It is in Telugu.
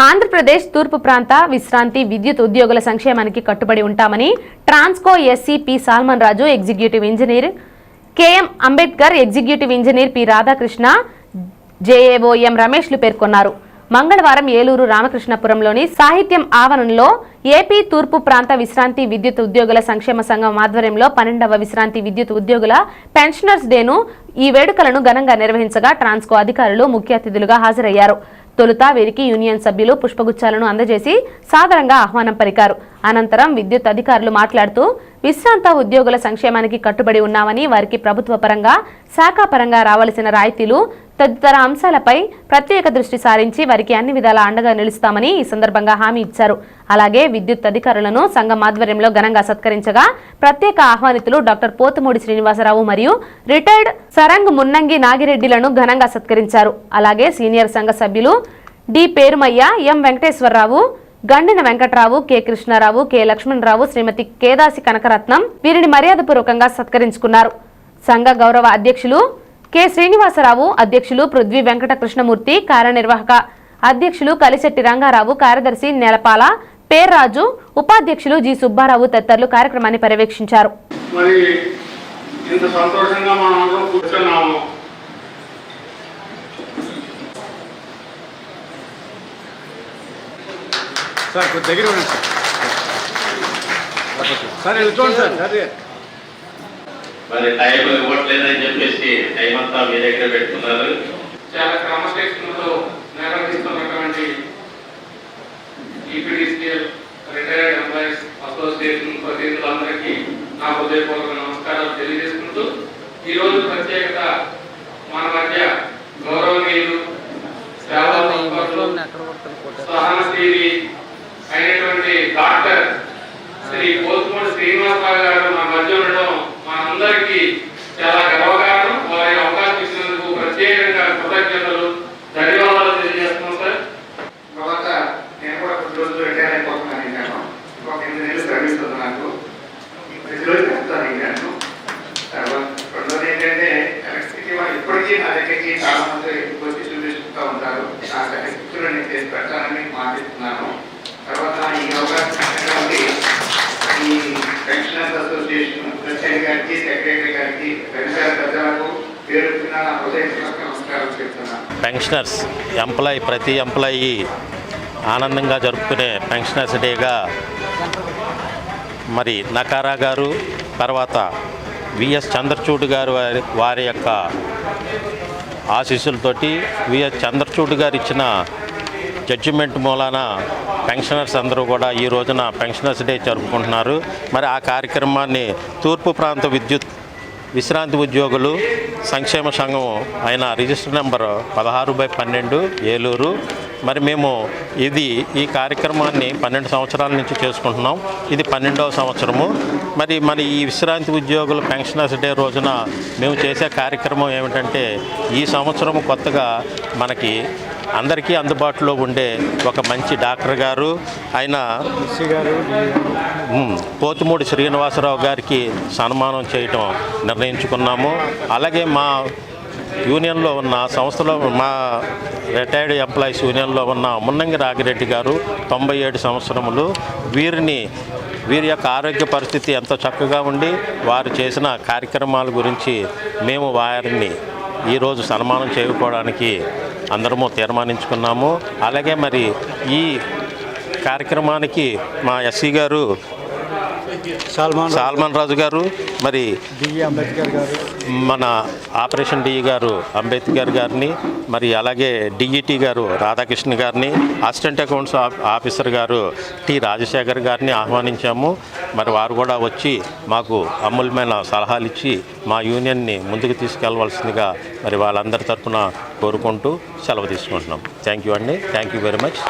ఆంధ్రప్రదేశ్ తూర్పు ప్రాంత విశ్రాంతి విద్యుత్ ఉద్యోగుల సంక్షేమానికి కట్టుబడి ఉంటామని Transco SE P Salmon Raju executive engineer, K M Ambedkar executive engineer P Radhakrishna, JAO M రమేష్లు పేర్కొన్నారు. మంగళవారం ఏలూరు రామకృష్ణపురంలోని సాహిత్యం ఆవరణలో ఏపీ తూర్పు ప్రాంత విశ్రాంతి విద్యుత్ ఉద్యోగుల సంక్షేమ సంఘం ఆధ్వర్యంలో 12వ విశ్రాంతి విద్యుత్ ఉద్యోగుల పెన్షనర్స్ డేను ఈ వేడుకలను ఘనంగా నిర్వహించగా ట్రాన్స్కో అధికారులు ముఖ్య అతిథులుగా హాజరయ్యారు. తొలుత వీరికి యూనియన్ సభ్యులు పుష్పగుచ్చాలను అందజేసి సాదరంగా ఆహ్వానం పలికారు. అనంతరం విద్యుత్ అధికారులు మాట్లాడుతూ విశ్రాంత ఉద్యోగుల సంక్షేమానికి కట్టుబడి ఉన్నామని, వారికి ప్రభుత్వ పరంగా, శాఖాపరంగా రావాల్సిన రాయితీలు తదితర అంశాలపై ప్రత్యేక దృష్టి సారించి వారికి అన్ని విధాలా అండగా నిలుస్తామని ఈ సందర్భంగా హామీ ఇచ్చారు. అలాగే విద్యుత్ అధికారులను సంఘం ఆధ్వర్యంలో ఘనంగా సత్కరించగా ప్రత్యేక ఆహ్వానితులు డాక్టర్ పోతుమూడి శ్రీనివాసరావు మరియు రిటైర్డ్ సరంగ్ మున్నంగి నాగిరెడ్డిలను ఘనంగా సత్కరించారు. అలాగే సీనియర్ సంఘ సభ్యులు డి పేరుమయ్య, ఎం వెంకటేశ్వరరావు, గండిన వెంకట్రావు, కె కృష్ణారావు, కె లక్ష్మణరావు, శ్రీమతి కేదాసి కనకరత్నం వీరిని మర్యాదపూర్వకంగా సత్కరించుకున్నారు. సంఘ గౌరవ అధ్యక్షులు కె శ్రీనివాసరావు, అధ్యక్షులు పృథ్వీ వెంకట కృష్ణమూర్తి, కార్యనిర్వాహక అధ్యక్షులు కలిశెట్టి రంగారావు, కార్యదర్శి నెలపాల పేర్రాజు, ఉపాధ్యక్షులు జి సుబ్బారావు తదితరులు కార్యక్రమాన్ని పర్యవేక్షించారు. మరి టైం ఇవ్వట్లేదని చెప్పేసి టైం అంతా మీ దగ్గర పెట్టుకున్నారు. చాలా క్రమశిక్షణతో నిర్వహిస్తున్నటువంటి ఈపీడీసీఎల్ రిటైర్డ్ ఎంప్లాయీస్ అసోసియేషన్ ప్రతినిధులందరికీ నా హృదయపూర్వక నమస్కారాలు తెలియజేసుకుంటూ, ఈరోజు ప్రత్యేకత మన మధ్య గౌరవనీయులు సహనశీలి అయినటువంటి డాక్టర్ శ్రీ పోతుమూడి శ్రీనివాసరావు గారు మన మధ్య ఉండడం మనందరికీ చాలా గర్వకారణం. వారి అవకాశం ఇచ్చినందుకు ప్రత్యేకంగా కృతజ్ఞతలు, ధన్యవాదాలు తెలియజేస్తున్నాం సార్. తర్వాత నేను కూడా కొద్ది రోజులు రిటైర్ అయిపోతున్నాను. నేను ఒక 8 నెలలు సర్వీస్ ఉంది నాకు. ప్రతిరోజు చెప్తాను నేను. తర్వాత రెండోది ఏంటంటే ఎలక్ట్రిసిటీ వాళ్ళు ఇప్పటికీ నా దగ్గరికి చాలా మంది వచ్చి చూపిస్తూ ఉంటారు. నా శక్తులు నేను చేసి పెట్టాలని మాటిస్తున్నాను. తర్వాత ఈ అవకాశం ఈ పెన్షనర్స్ అసోసియేషన్ ప్రెసిడెంట్ గారికి, సెక్రటరీ గారికి, పెన్షనర్ ప్రజలకు పేరున నా హృదయపూర్వక నమస్కారం చెప్తున్నాను. పెన్షనర్స్ ప్రతి ఎంప్లాయీ ఆనందంగా జరుపుకునే పెన్షనర్స్ డేగా మరి నకారా గారు, తర్వాత విఎస్ చంద్రచూడ్ గారు వారి యొక్క ఆశీస్సులతోటి విఎస్ చంద్రచూడ్ గారు ఇచ్చిన జడ్జిమెంట్ మూలాన పెన్షనర్స్ అందరూ కూడా ఈ రోజున పెన్షనర్స్ డే జరుపుకుంటున్నారు. మరి ఆ కార్యక్రమాన్ని తూర్పు ప్రాంత విద్యుత్ విశ్రాంతి ఉద్యోగులు సంక్షేమ సంఘం అయిన రిజిస్టర్ నెంబర్ 16/12 ఏలూరు. మరి మేము ఈ కార్యక్రమాన్ని 12 సంవత్సరాల నుంచి చేసుకుంటున్నాం. ఇది 12వ సంవత్సరము. మరి ఈ విశ్రాంతి ఉద్యోగులు పెన్షనర్స్ డే రోజున మేము చేసే కార్యక్రమం ఏమిటంటే, ఈ సంవత్సరం కొత్తగా మనకి అందరికీ అందుబాటులో ఉండే ఒక మంచి డాక్టర్ గారు ఆయన పోతుమూడి శ్రీనివాసరావు గారికి సన్మానం చేయటం నిర్ణయించుకున్నాము. అలాగే మా యూనియన్లో ఉన్న సంస్థలో మా రిటైర్డ్ ఎంప్లాయీస్ యూనియన్లో ఉన్న మున్నంగి నాగిరెడ్డి గారు 97 సంవత్సరములు. వీరి యొక్క ఆరోగ్య పరిస్థితి ఎంతో చక్కగా ఉండి వారు చేసిన కార్యక్రమాల గురించి మేము వారిని ఈరోజు సన్మానం చేసుకోవడానికి అందరము తీర్మానించుకున్నాము. అలాగే మరి ఈ కార్యక్రమానికి మా ఎస్సీ గారు సాల్మన్ రాజు గారు, మరి మన ఆపరేషన్ డిఈ గారు అంబేద్కర్ గారిని, మరి అలాగే డిఈటి గారు రాధాకృష్ణ గారిని, అసిస్టెంట్ అకౌంట్స్ ఆఫీసర్ గారు టి రాజశేఖర్ గారిని ఆహ్వానించాము. మరి వారు కూడా వచ్చి మాకు అమూల్యమైన సలహాలు ఇచ్చి మా యూనియన్ని ముందుకు తీసుకెళ్లవలసిందిగా మరి వాళ్ళందరి తరఫున కోరుకుంటూ సెలవు తీసుకుంటున్నాం. థ్యాంక్ యూ అండి. Thank you very much.